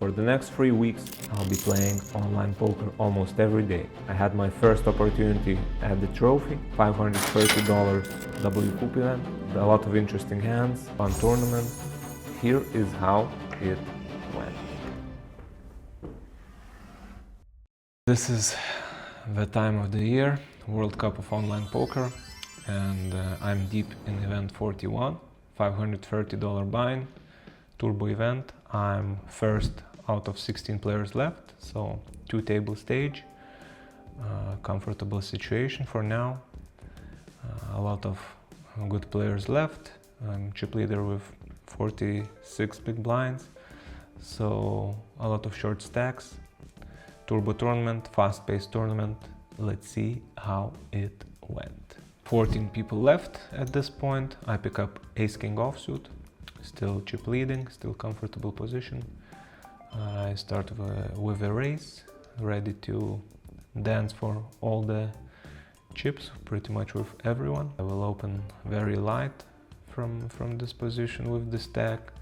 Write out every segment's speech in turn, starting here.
For the next 3 weeks, I'll be playing online poker almost every day. I had my first opportunity at the trophy, $530 WCOOP event, a lot of interesting hands, fun tournament. Here is how it went. This is the time of the year, World Cup of Online Poker, and I'm deep in event 41, $530 buy-in, turbo event. I'm first out of 16 players left, so 2-table stage, comfortable situation for now, a lot of good players left. I'm chip leader with 46 big blinds, so a lot of short stacks. Turbo tournament, fast-paced tournament. Let's see how it went. 14 people left at this point. I pick up ace-king offsuit, still chip leading, still comfortable position. I start with a raise, ready to dance for all the chips, pretty much with everyone. I will open very light from this position with the stack,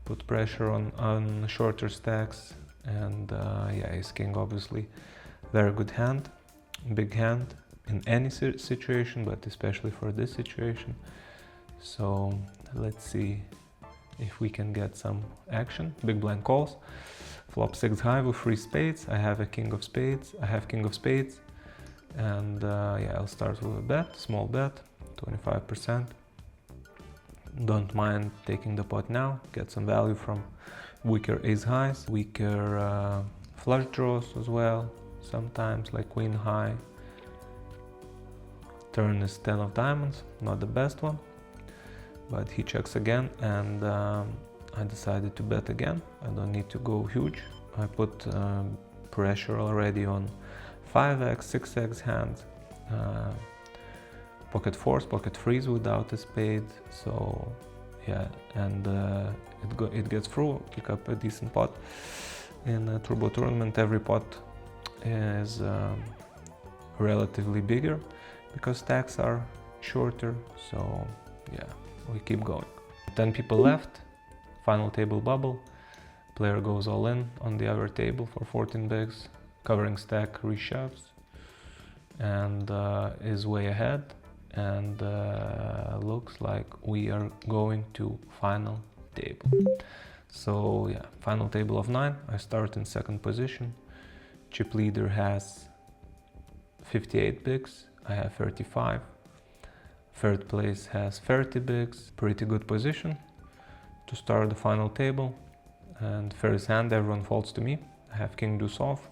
put pressure on shorter stacks, and yeah, ace-king obviously very good hand, big hand in any situation, but especially for this situation. So let's see if we can get some action. Big blind calls, flop 6 high with 3 spades. I have a king of spades, I have king of spades, and yeah, I'll start with a bet, small bet, 25%. Don't mind taking the pot now, get some value from weaker ace highs, weaker flush draws as well, sometimes like queen high. Turn is 10 of diamonds, not the best one, but he checks again, and I decided to bet again. I don't need to go huge. I put pressure already on 5x, 6x hands, pocket fours, pocket threes without a spade. So yeah, and it gets through, kick up a decent pot. In a turbo tournament, every pot is relatively bigger because stacks are shorter, so yeah, we keep going. 10 people left, final table bubble. Player goes all in on the other table for 14 bigs, covering stack reshoves, and is way ahead, and looks like we are going to final table. So yeah, final table of 9, I start in second position. Chip leader has 58 bigs, I have 35. Third place has 30 bigs, pretty good position to start the final table. And first hand, everyone folds to me. I have king deuce off.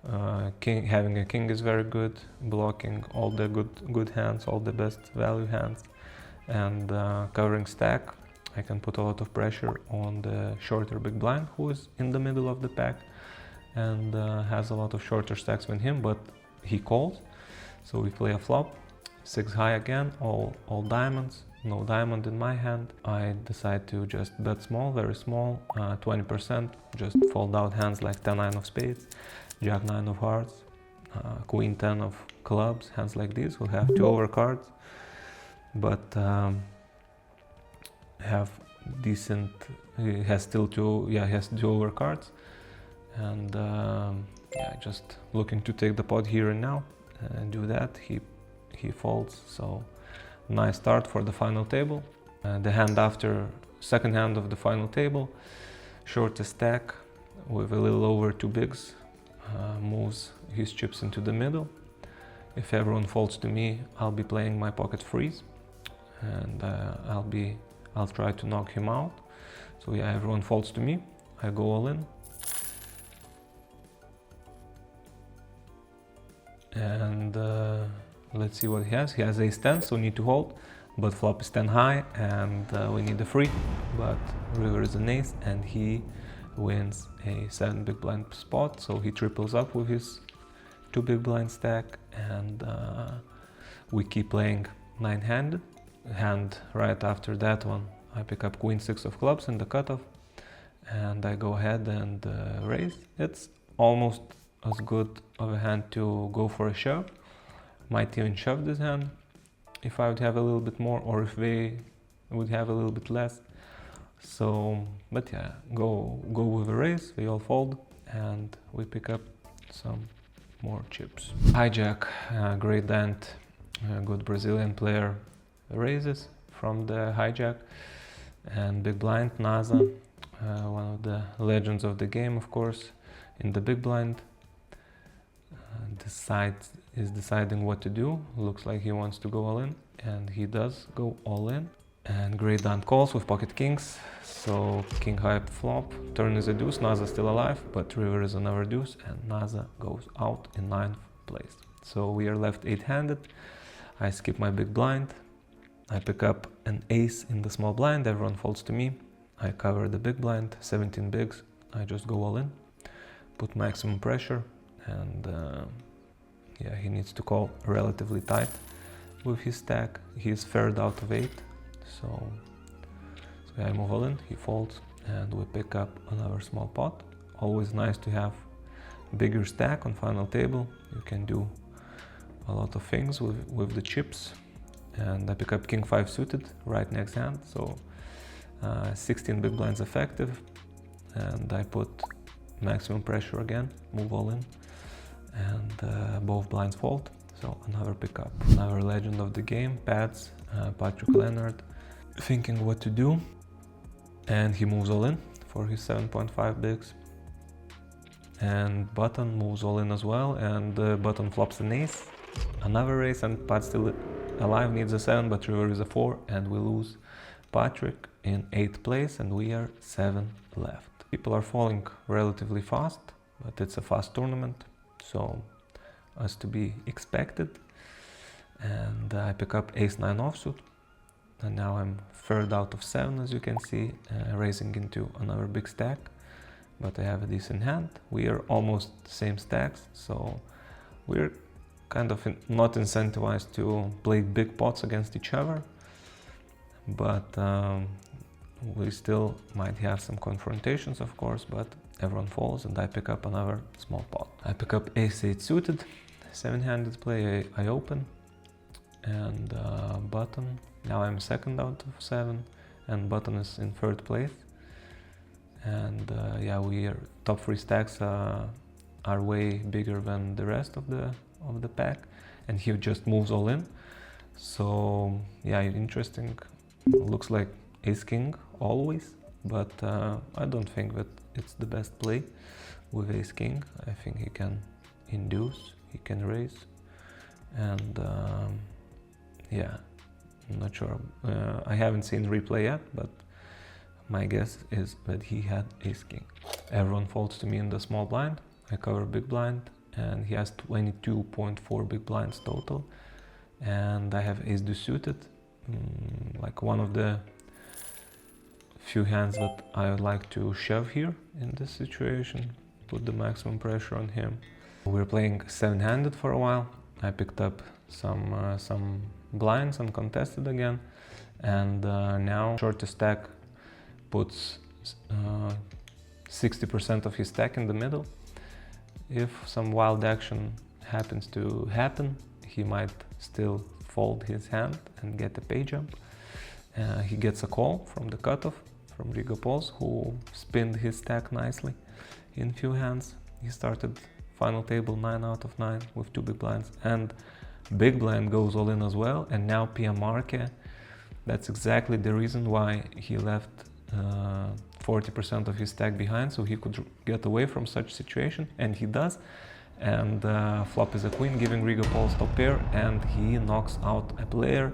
Having a king is very good, blocking all the good hands, all the best value hands, and covering stack. I can put a lot of pressure on the shorter big blind, who is in the middle of the pack and has a lot of shorter stacks than him, but he calls. So we play a flop, 6 high again, all diamonds, no diamond in my hand. I decide to just bet small, very small, 20%, just fold out hands like 10-9 of spades, jack-9 of hearts, queen-10 of clubs. Hands like these will have 2 overcards, but have decent, has still 2 overcards, and yeah, just looking to take the pot here and now and do that. He folds, so nice start for the final table. The hand after, second hand of the final table, shortest stack with a little over 2 bigs, moves his chips into the middle. If everyone folds to me, I'll be playing my pocket freeze, and I'll try to knock him out. So yeah, everyone folds to me, I go all in. And let's see what he has. He has ace-10, so need to hold, but flop is 10 high, and we need a free, but river is an ace, and he wins a 7 big blind spot, so he triples up with his 2 big blind stack, and we keep playing 9-handed. Hand right after that one, I pick up queen 6 of clubs in the cutoff, and I go ahead and raise. It's almost as good of a hand to go for a shove. Might even shove this hand if I would have a little bit more, or if they would have a little bit less. So, but yeah, go with a raise, we all fold, and we pick up some more chips. Hijack, great dent, good Brazilian player, raises from the hijack, and big blind, NASA, one of the legends of the game, of course, in the big blind. Is deciding what to do. Looks like he wants to go all in, and he does go all in. And great dant calls with pocket kings. So king high flop, turn is a deuce, Naza still alive, but river is another deuce, and Naza goes out in 9th place. So we are left 8-handed. I skip my big blind. I pick up an ace in the small blind, everyone folds to me. I cover the big blind, 17 bigs. I just go all in, put maximum pressure, and yeah, he needs to call relatively tight with his stack. He is fared out of 8, so I move all in, he folds, and we pick up another small pot. Always nice to have bigger stack on final table. You can do a lot of things with the chips. And I pick up king 5 suited, right next hand, so 16 big blinds effective, and I put maximum pressure again, move all in, and both blinds fold, so another pickup. Another legend of the game, Pats, Patrick Leonard, thinking what to do, and he moves all in for his 7.5 bigs, and button moves all in as well, and button flops an ace, another ace, and Pat still alive, needs a 7, but river is a 4, and we lose Patrick in 8th place, and we are 7 left. People are falling relatively fast, but it's a fast tournament, so as to be expected. And I pick up ace-9 offsuit, and now I'm third out of 7, as you can see, raising into another big stack, but I have a decent hand. We are almost same stacks, so we're kind of not incentivized to play big pots against each other, but we still might have some confrontations, of course, but everyone falls, and I pick up another small pot. I pick up ace-8 suited, 7-handed play, I open, and button, now I'm second out of 7, and button is in 3rd place, and yeah, we are top 3 stacks are way bigger than the rest of the pack, and he just moves all in. So yeah, interesting. Looks like ace-king always, but I don't think that it's the best play with ace-king. I think he can induce, he can raise, and yeah, I'm not sure. I haven't seen replay yet, but my guess is that he had ace-king. Everyone folds to me in the small blind. I cover big blind, and he has 22.4 big blinds total, and I have ace-deuce suited, like one of the few hands that I would like to shove here in this situation, put the maximum pressure on him. We're playing 7-handed for a while. I picked up some blinds uncontested again, and now shortest stack puts 60% of his stack in the middle. If some wild action happens to happen, he might still fold his hand and get a pay jump. He gets a call from the cutoff, from Riga Pols, who spinned his stack nicely in few hands. He started final table 9 out of 9 with 2 big blinds, and big blind goes all in as well, and now PM Marque, that's exactly the reason why he left 40% of his stack behind, so he could get away from such situation, and he does. And flop is a queen, giving Riga Pols top pair, and he knocks out a player,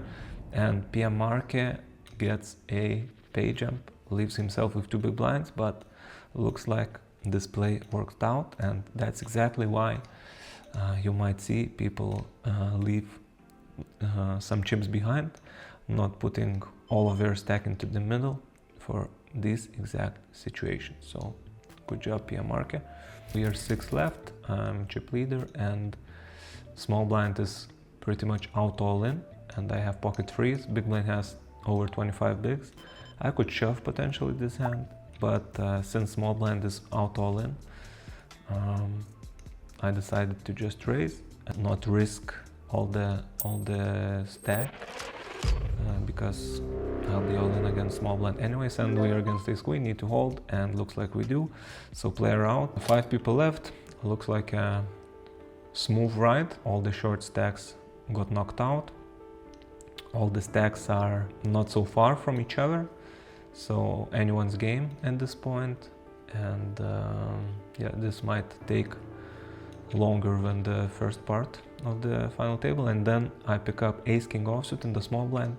and PM Marque gets a pay jump, leaves himself with 2 big blinds, but looks like this play worked out, and that's exactly why you might see people leave some chips behind, not putting all of their stack into the middle for this exact situation. So good job, PM Marque. We are 6 left, I'm chip leader, and small blind is pretty much out all in, and I have pocket threes. Big blind has over 25 bigs. I could shove potentially this hand, but since small blind is out all in, I decided to just raise and not risk all the stack. because I'll be all in against small blind anyways, and we are against ace queen, need to hold, and looks like we do. So player out, 5 people left, looks like a smooth ride. All the short stacks got knocked out. All the stacks are not so far from each other, so anyone's game at this point. And yeah, this might take longer than the first part of the final table. And then I pick up ace king offsuit in the small blind.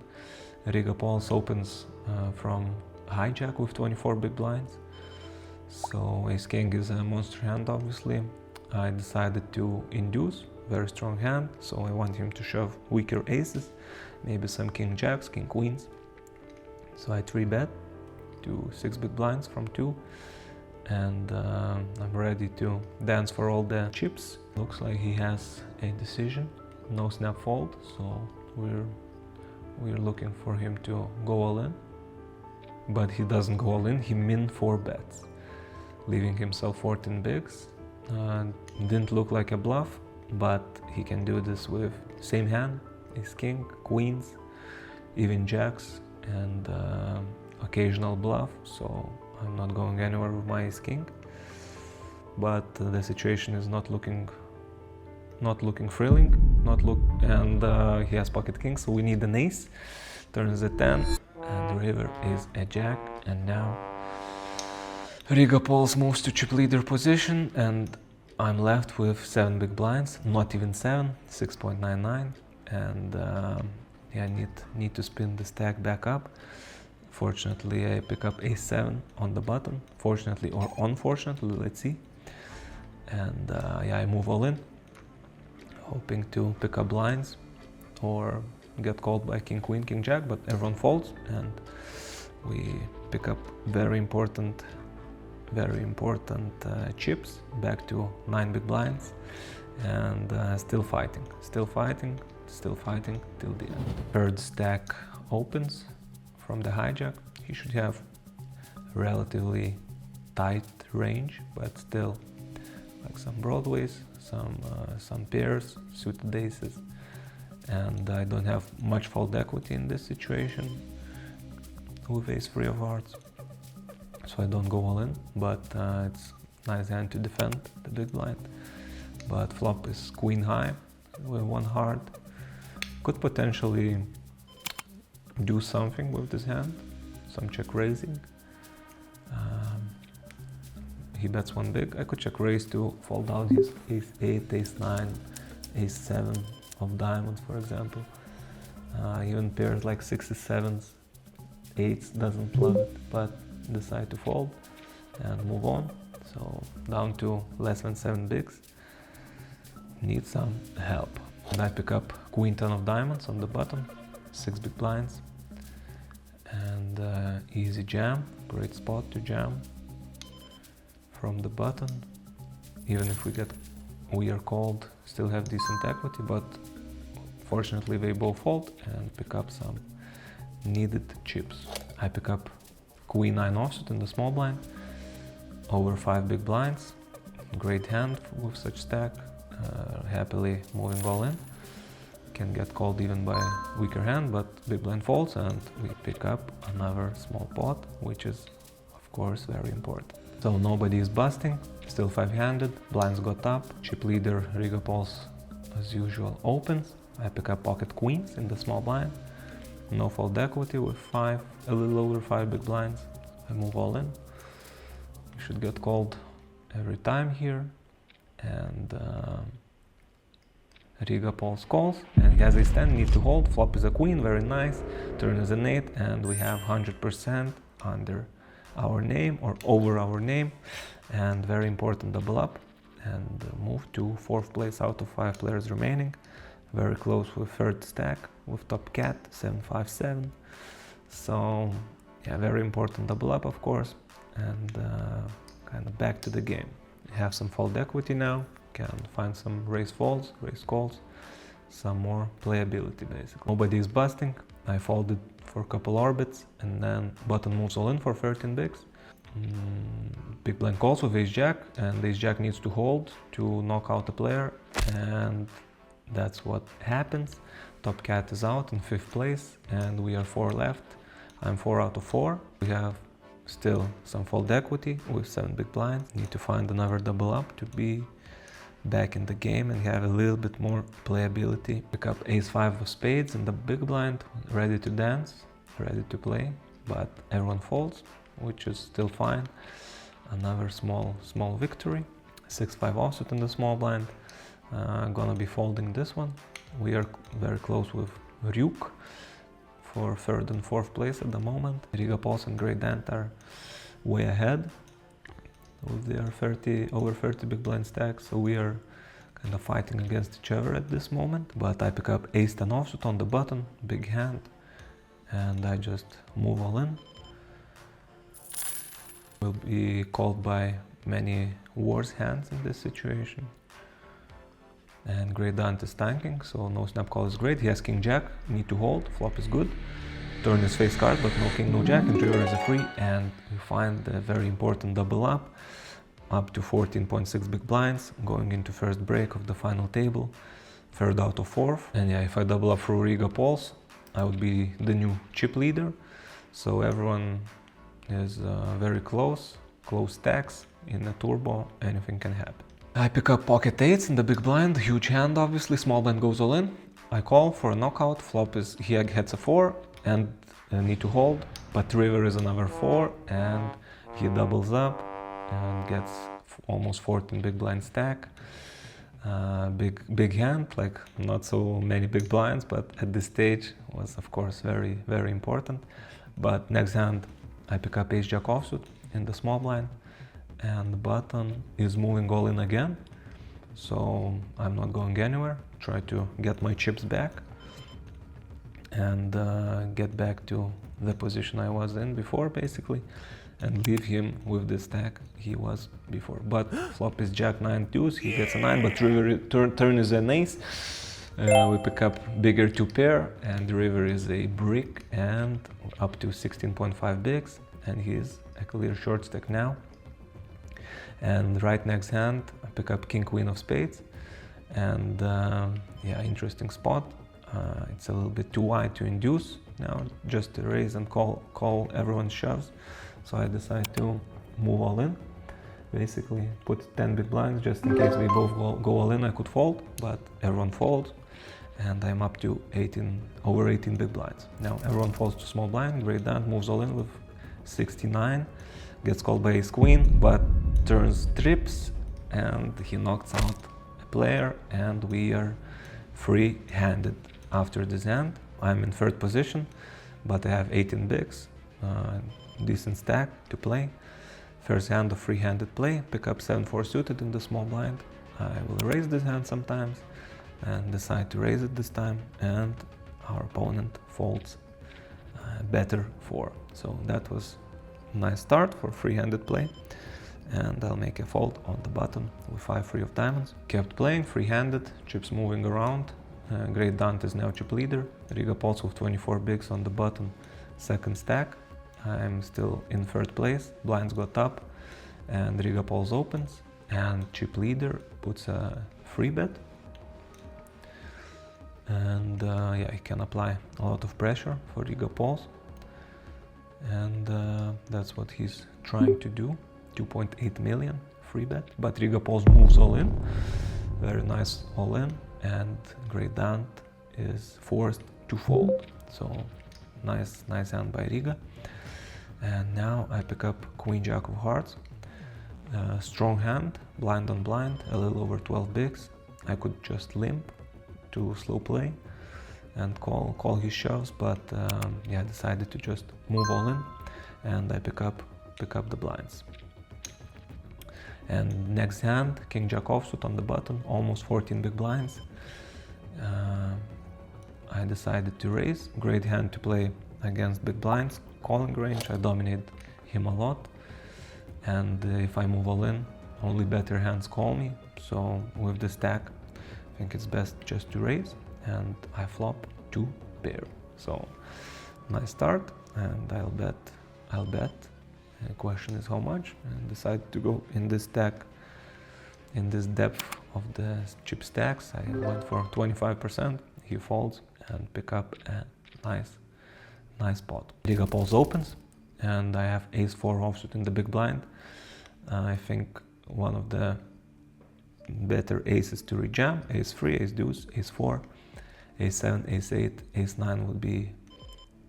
Riga Pauls opens from hijack with 24 big blinds, so ace king is a monster hand. Obviously I decided to induce, very strong hand, so I want him to shove weaker aces, maybe some king jacks, king queens. So I 3-bet to 6 big blinds from 2, and I'm ready to dance for all the chips. Looks like he has a decision, no snap fold, so we're looking for him to go all in, but he doesn't go all in. He min 4 bets, leaving himself 14 bigs. Didn't look like a bluff, but he can do this with same hand, ace king, queens, even jacks, and occasional bluff. So I'm not going anywhere with my ace king, but the situation is not looking thrilling, and he has pocket king, so we need an ace. Turn is a 10, and the river is a jack, and now Riga Pauls moves to chip leader position, and I'm left with 7 big blinds, not even 7, 6.99, and yeah, I need to spin the stack back up. Fortunately, I pick up ace 7 on the button, fortunately or unfortunately, let's see. And yeah, I move all in, hoping to pick up blinds or get called by king queen, king jack, but everyone folds, and we pick up very important chips, back to 9 big blinds, and still fighting till the end. Third stack opens from the hijack. He should have relatively tight range, but still like some broadways, some pairs, suited aces, and I don't have much fold equity in this situation with ace 3 of hearts, so I don't go all in, but it's nice hand to defend the big blind. But flop is queen high with 1 heart. Could potentially do something with this hand, some check raising. He bets 1 big. I could check raise to fold out his ace 8, ace 9, ace 7 of diamonds, for example. Even pairs like 6s, 7s, 8s doesn't love it, but decide to fold and move on. So down to less than 7 bigs. Need some help. And I pick up queen 10 of diamonds on the bottom, 6 big blinds, and easy jam, great spot to jam from the button. Even if we are called, still have decent equity, but fortunately they both fold and pick up some needed chips. I pick up queen 9 offsuit in the small blind, over 5 big blinds, great hand with such stack, happily moving all in. Can get called even by weaker hand, but big blind folds, and we pick up another small pot, which is of course very important. So nobody is busting, still 5-handed, blinds got up, chip leader Riga Pauls as usual opens. I pick up pocket queens in the small blind, no fold equity with 5, a little over 5 big blinds. I move all in. You should get called every time here, and Riga Pauls calls, and he has a stand, need to hold. Flop is a queen, very nice. Turn is an 8, and we have 100% under our name or over our name, and very important double up and move to 4th place out of 5 players remaining. Very close with 3rd stack with top cat 7-5-7. So yeah, very important double up, of course, and kind of back to the game. Have some fold equity now, can find some raise folds, raise calls, some more playability basically. Nobody is busting. I folded for a couple orbits, and then button moves all in for 13 bigs. Big blind calls with ace jack, and ace jack needs to hold to knock out the player, and that's what happens. Top cat is out in 5th place, and we are 4 left. I'm 4 out of 4. We have still some fold equity with 7 big blinds. Need to find another double up to be back in the game and have a little bit more playability. Pick up ace-5 of spades in the big blind, ready to dance, ready to play, but everyone folds, which is still fine. Another small victory. 6-5 offsuit in the small blind. Gonna be folding this one. We are very close with Ryuk for 3rd and 4th place at the moment. Riga Pols and Great Dant are way ahead with their over 30 big blind stacks, so we are kind of fighting against each other at this moment. But I pick up ace-10 offsuit on the button, big hand, and I just move all in. Will be called by many worse hands in this situation. And Great Dant is tanking, so no snap call is great. He has king jack, need to hold, flop is good. Turn is face card, but no king, no jack, and river is a free, and we find a very important double up to 14.6 big blinds, going into first break of the final table, 3rd out of 4th. And yeah, if I double up through Riga Pols, I would be the new chip leader. So everyone is very close stacks in a turbo, anything can happen. I pick up pocket 8s in the big blind, huge hand obviously, small blind goes all in. I call for a knockout, flop is, he gets a 4 and need to hold, but river is another 4 and he doubles up and gets almost 14 big blind stack. Big hand, like not so many big blinds, but at this stage was of course very important. But next hand I pick up ace jack offsuit in the small blind, and the button is moving all in again, so I'm not going anywhere. Try to get my chips back and get back to the position I was in before, basically, and leave him with the stack he was before. But flop is jack 9 deuce, he gets a 9, but river turn is an ace. We pick up bigger 2 pair, and the river is a brick and up to 16.5 bigs, and he's a clear short stack now. And right next hand I pick up king queen of spades, and yeah, interesting spot. It's a little bit too wide to induce now, just to raise and call everyone shoves, so I decide to move all in, basically put 10 big blinds just in case we both go all in. I could fold, but everyone folds, and I'm up to over 18 big blinds. Now everyone folds to small blind. Great Dant moves all in with 69, gets called by ace queen, but turns trips and he knocks out a player, and we are free-handed after this hand. I'm in 3rd position, but I have 18 bigs, decent stack to play. First hand of free-handed play, pick up 7-4 suited in the small blind. I will raise this hand sometimes and decide to raise it this time, and our opponent folds better 4. So that was a nice start for free-handed play, and I'll make a fold on the button with 5-3 of diamonds. Kept playing free-handed, chips moving around. Great Dant is now chip leader. Riga Pols with 24 bigs on the button, 2nd stack. I'm still in 3rd place, blinds got up, and Riga Pols opens, and chip leader puts a free bet. And yeah, he can apply a lot of pressure for Riga Pols, and that's what he's trying to do. 2.8 million free bet, but Riga Pols moves all in, very nice all in, and Great Dant is forced to fold. So nice hand by Riga. And now I pick up queen jack of hearts, strong hand, blind on blind, a little over 12 bigs. I could just limp to slow play and call his shoves, but yeah, I decided to just move all in, and I pick up the blinds. And next hand, king jack offsuit on the button, almost 14 big blinds. I decided to raise. Great hand to play against big blinds, calling range. I dominate him a lot, and if I move all in, only better hands call me. So with the stack, I think it's best just to raise, and I flop 2 pair. So nice start, and I'll bet. The question is how much, and decide to go in this stack, in this depth of the chip stacks. I went for 25%, he folds, and pick up a nice pot. Riga Pulse opens, and I have ace-4 offsuit in the big blind. I think one of the better aces to rejam, ace-3, ace-deuce, ace-4, ace-7, ace-8, ace-9 would be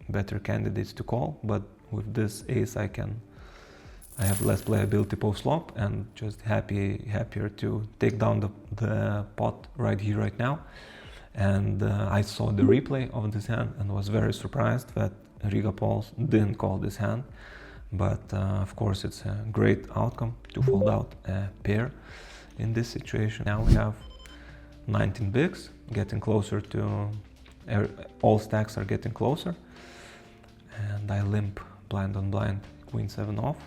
better candidates to call, but with this ace I have less playability post-flop and just happier to take down the pot right here, right now. And I saw the replay of this hand and was very surprised that Riga Pulse didn't call this hand. But of course it's a great outcome to fold out a pair in this situation. Now we have 19 bigs, getting closer to, all stacks are getting closer. And I limp blind on blind, queen 7 off.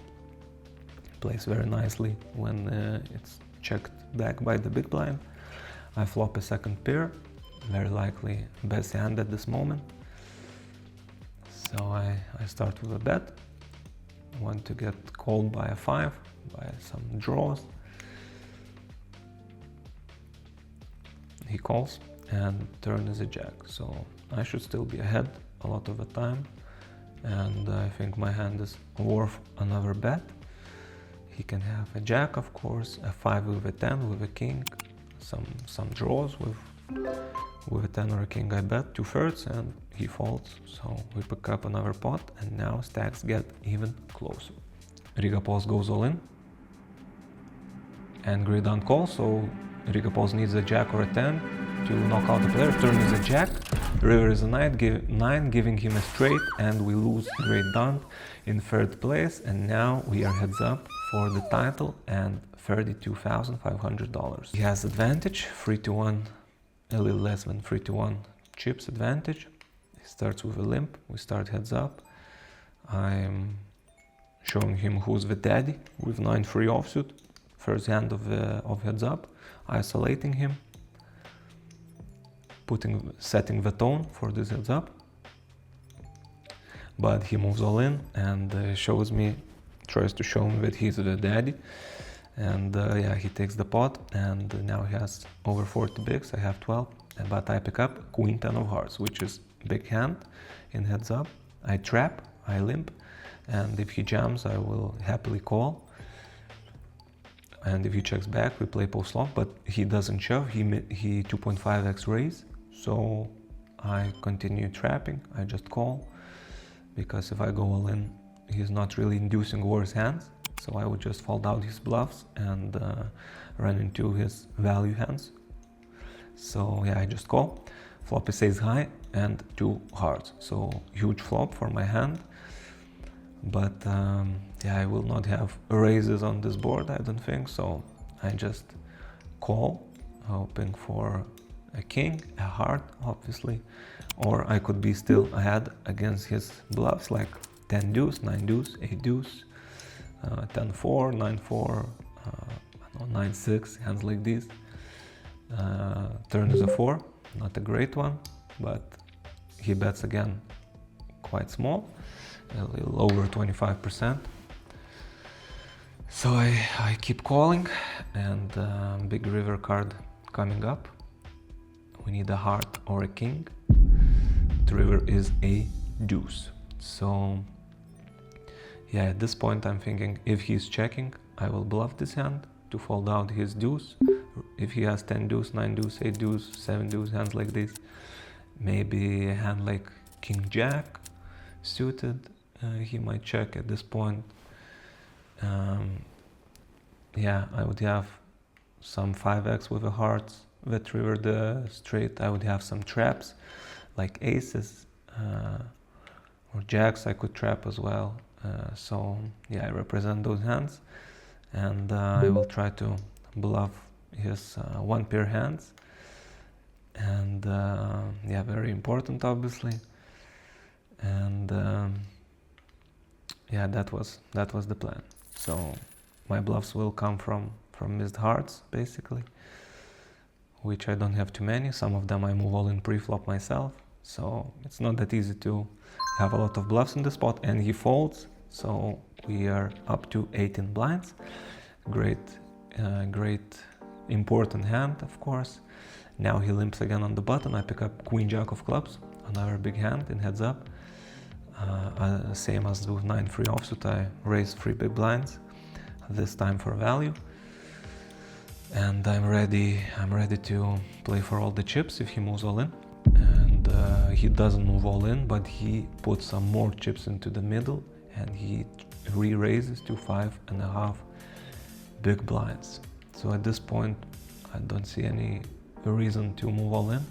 Plays very nicely when it's checked back by the big blind. I flop a second pair, very likely best hand at this moment. So I start with a bet. Want to get called by a 5, by some draws. He calls and turn is a jack, so I should still be ahead a lot of the time. And I think my hand is worth another bet. He can have a jack, of course, a 5 with a 10, with a king, some draws with a 10 or a king. I bet 2/3 and he folds, so we pick up another pot and now stacks get even closer. Riga Pulse goes all in and Grey Dawn calls, so Riga Pulse needs a jack or a 10 to knock out the player. Turn is a jack, river is a 9, giving him a straight, and we lose Grey Dawn in 3rd place, and now we are heads up for the title and $32,500. He has advantage, 3-1, a little less than 3-1 chips advantage. He starts with a limp, we start heads up. I'm showing him who's the daddy with 9-3 offsuit, first hand of heads up, isolating him, setting the tone for this heads up. But he moves all in and tries to show me that he's the daddy. And yeah, he takes the pot, and now he has over 40 bigs. I have 12, but I pick up queen 10 of hearts, which is big hand in heads up. I trap, I limp, and if he jams, I will happily call. And if he checks back, we play post flop, but he doesn't shove, he 2.5x raise. So I continue trapping, I just call, because if I go all in, he's not really inducing worse hands. So I would just fold out his bluffs and run into his value hands. So yeah, I just call. Flop is ace high and 2 hearts. So huge flop for my hand. But yeah, I will not have raises on this board, I don't think. So I just call, hoping for a king, a heart, obviously. Or I could be still ahead against his bluffs, like 10 deuce, 9 deuce, 8 deuce. 10-4, 9-4, 9-6, hands like these. Turn is a 4, not a great one, but he bets again quite small, a little over 25%. So I keep calling, and big river card coming up. We need a heart or a king. The river is a deuce. So yeah, at this point I'm thinking if he's checking, I will bluff this hand to fold out his deuce. If he has 10 deuce, 9 deuce, 8 deuce, 7 deuce, hands like this, maybe a hand like king jack suited, he might check at this point. Yeah, I would have some 5x with a heart that river the straight. I would have some traps like aces or jacks I could trap as well. So yeah, I represent those hands, and I will try to bluff his 1 pair hands, and yeah, very important obviously. And yeah, that was the plan. So my bluffs will come from missed hearts basically, which I don't have too many. Some of them I move all in pre-flop myself, so it's not that easy to have a lot of bluffs in the spot. And he folds, so we are up to 18 blinds. Great important hand, of course. Now he limps again on the button. I pick up Queen Jack of clubs, another big hand in heads up. Same as with 9-3 offsuit, I raise 3 big blinds, this time for value. And I'm ready to play for all the chips if he moves all in. And he doesn't move all in, but he puts some more chips into the middle and he re-raises to 5.5 big blinds. So at this point, I don't see any reason to move all in.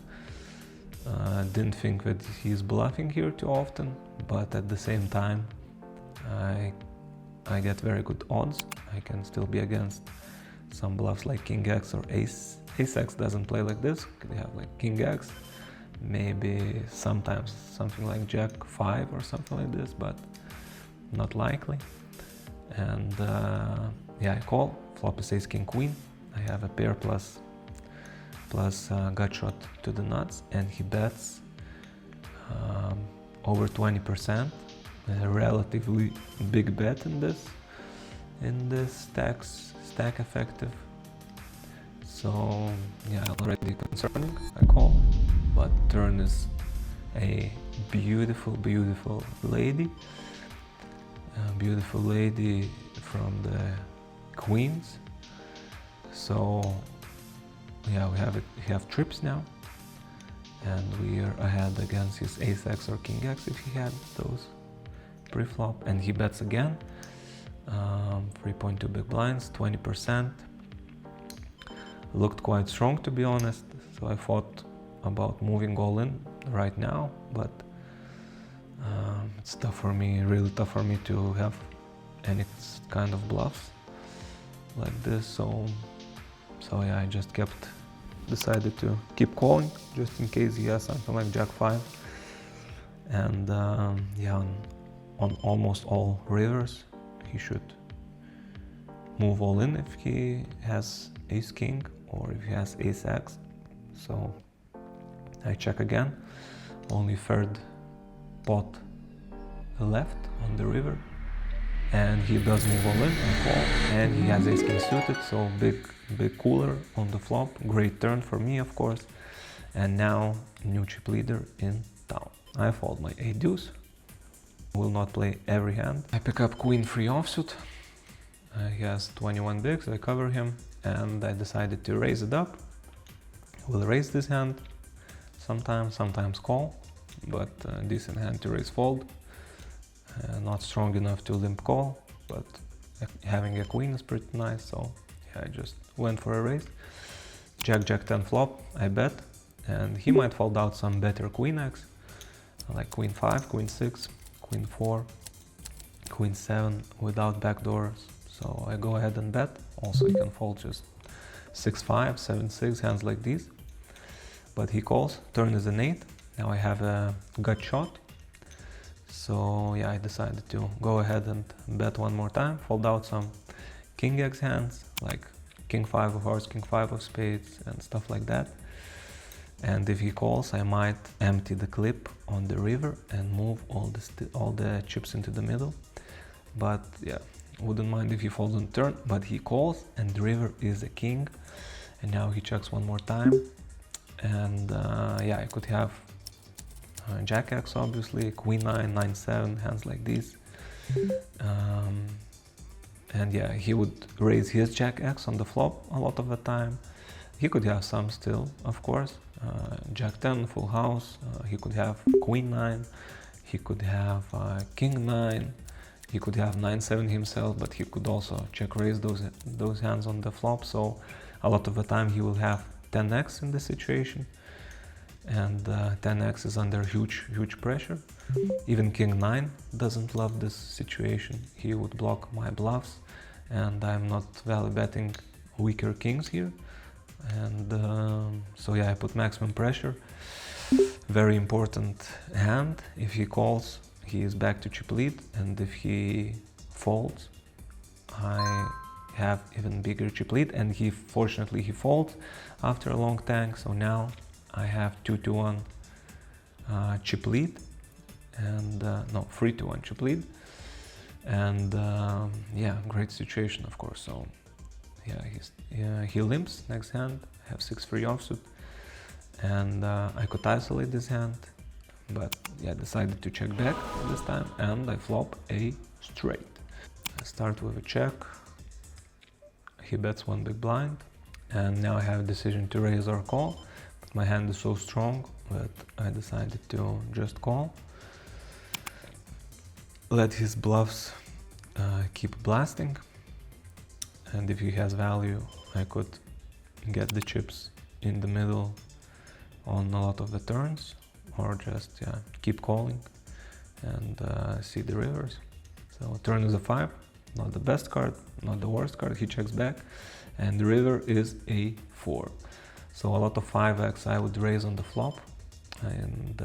Didn't think that he's bluffing here too often, but at the same time, I get very good odds. I can still be against some bluffs like King X or Ace. Ace X doesn't play like this. Could have like King X, maybe sometimes something like Jack 5 or something like this, but not likely. And yeah, I call. Flop is Ace King Queen. I have a pair plus gut shot to the nuts, and he bets over 20%. A relatively big bet in this stack effective. So yeah, already concerning. I call, but turn is a beautiful lady. Beautiful lady from the queens. So yeah, we have trips now, and we are ahead against his Ace X or King X if he had those pre-flop, and he bets again. 3.2 big blinds, 20%. Looked quite strong, to be honest, so I thought about moving all in right now, but it's tough for me, really tough for me to have any kind of bluffs like this. So yeah, I just decided to keep calling just in case he has something like Jack 5. And yeah, on almost all rivers he should move all in if he has Ace King or if he has Ace X. So I check again, only third pot left on the river, and he does move all in and call, and he has Ace King suited, so big cooler on the flop. Great turn for me, of course, and now new chip leader in town. I fold my 8 deuce, will not play every hand. I pick up Queen 3 offsuit. He has 21 bigs, I cover him, and I decided to raise it up. Will raise this hand, sometimes call, but decent hand to raise fold. Not strong enough to limp call, but having a queen is pretty nice, so yeah, I just went for a raise. Jack 10 flop, I bet, and he might fold out some better Queen X, like Queen 5, Queen 6, Queen 4, Queen 7 without backdoors. So I go ahead and bet. Also, you can fold just 6-5, 7-6, hands like these. But he calls, turn is an 8. Now I have a gut shot. So yeah, I decided to go ahead and bet one more time, fold out some King X hands, like King 5 of hearts, King 5 of spades, and stuff like that. And if he calls, I might empty the clip on the river and move all the chips into the middle. But yeah, wouldn't mind if he folds on turn, but he calls and the river is a king. And now he checks one more time. And yeah, I could have Jack X, obviously, Queen 9, 9-7, hands like these. And yeah, he would raise his Jack X on the flop a lot of the time. He could have some still, of course. Jack 10, full house. He could have Queen 9. He could have King 9. He could have 9-7 himself, but he could also check raise those hands on the flop. So a lot of the time he will have 10x in the situation, and 10x is under huge pressure. Even King 9 doesn't love this situation. He would block my bluffs, and I'm not value betting weaker kings here. And so yeah, I put maximum pressure. Very important hand. If he calls, he is back to chip lead, and if he folds, I have even bigger chip lead. And fortunately he folds after a long tank, so now I have 2-1 chip lead, and no, 3-1 chip lead. And yeah, great situation, of course. So he limps next hand. I have 6 free offsuit, and I could isolate this hand, but yeah, decided to check back this time, and I flop a straight. I start with a check. He bets 1 big blind, and now I have a decision to raise or call. But my hand is so strong that I decided to just call. Let his bluffs keep blasting, and if he has value, I could get the chips in the middle on a lot of the turns, or just keep calling and see the rivers. So turn is a 5, not the best card, not the worst card. He checks back, and the river is a 4. So a lot of 5x I would raise on the flop, and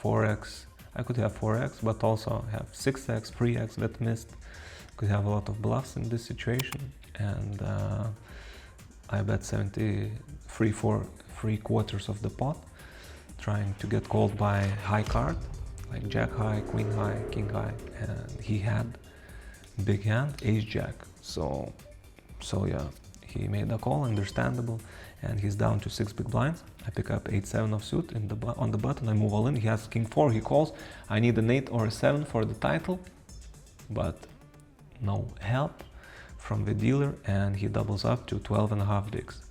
4x, I could have 4x, but also have 6x, 3x that missed. Could have a lot of bluffs in this situation, and I bet 3/4 of the pot, trying to get called by high card, like jack high, queen high, king high, and he had big hand, ace jack. So yeah, he made a call, understandable, and he's down to 6 big blinds. I pick up 8-7 of suit on the button. I move all in. He has king 4. He calls. I need an 8 or a 7 for the title, but no help from the dealer, and he doubles up to 12.5 bigs.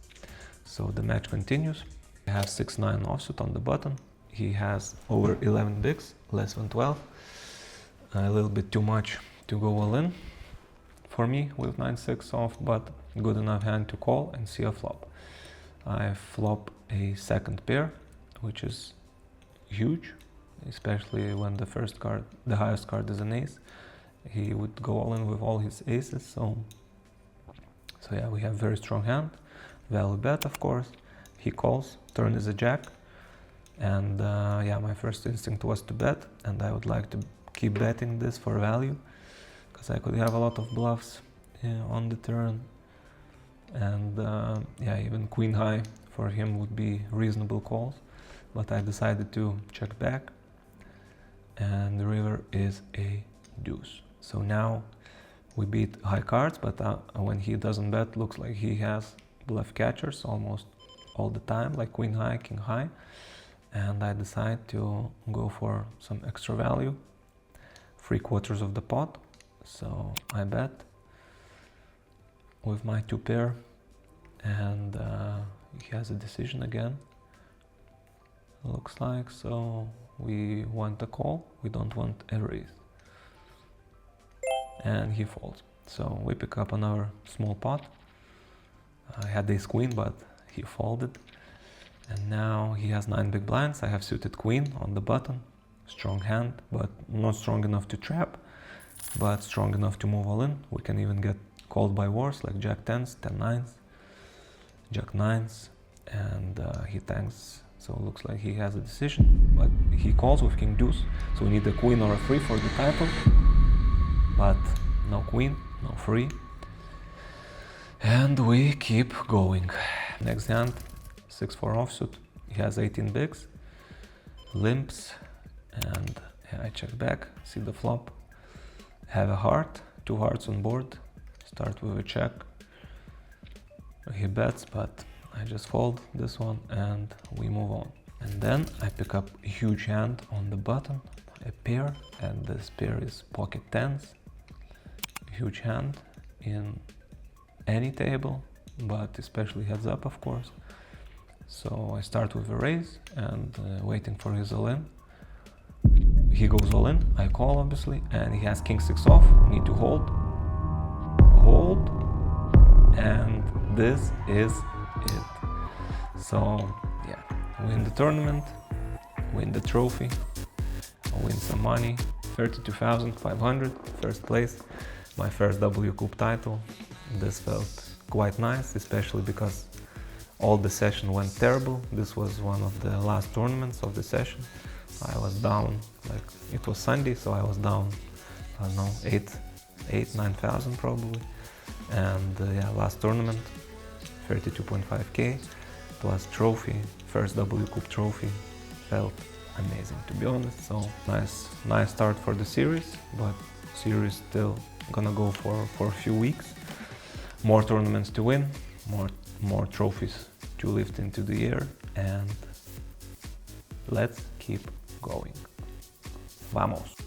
So the match continues. I have 6-9 offsuit on the button. He has over 11 bigs, less than 12. A little bit too much to go all in for me with 9-6 off, but good enough hand to call and see a flop. I flop a second pair, which is huge, especially when the first card, the highest card, is an ace. He would go all in with all his aces, so yeah, we have very strong hand. Value bet, of course. He calls, turn is a jack, and yeah, my first instinct was to bet, and I would like to keep betting this for value, because I could have a lot of bluffs on the turn, and yeah, even queen high for him would be reasonable calls, but I decided to check back, and the river is a deuce. So now we beat high cards, but when he doesn't bet, looks like he has bluff catchers almost all the time, like queen high, king high, and I decide to go for some extra value, 3/4 of the pot. So I bet with my 2 pair, and he has a decision again, looks like. So we want a call, we don't want a raise, and he folds. So we pick up another small pot. I had ace queen, but he folded, and now he has 9 big blinds. I have suited queen on the button, strong hand, but not strong enough to trap, but strong enough to move all in. We can even get called by worse, like jack 10s, 10-9s, jack 9s, and he tanks. So it looks like he has a decision, but he calls with king deuce. So we need a queen or a 3 for the title, but no queen, no 3. And we keep going. Next hand, 6-4 offsuit. He has 18 bigs, limps, and yeah, I check back, see the flop, have a heart, 2 hearts on board, start with a check. He bets, but I just fold this one and we move on. And then I pick up a huge hand on the button, a pair, and this pair is pocket 10s. Huge hand in any table, but especially heads up, of course. So I start with a raise and waiting for his all-in. He goes all in, I call obviously, and he has king 6 off, need to hold, and this is it. So yeah, win the tournament, win the trophy, win some money, 32,500, first place, my first WCOOP title. This felt quite nice, especially because all the session went terrible. This was one of the last tournaments of the session. I was down, like, it was Sunday, so I was down, I don't know, 9,000 probably. And yeah, last tournament, 32.5k plus trophy, first WCOOP trophy, felt amazing, to be honest. So nice start for the series, but series still gonna go for a few weeks. more tournaments to win, more trophies to lift into the air, and let's keep going. Vamos!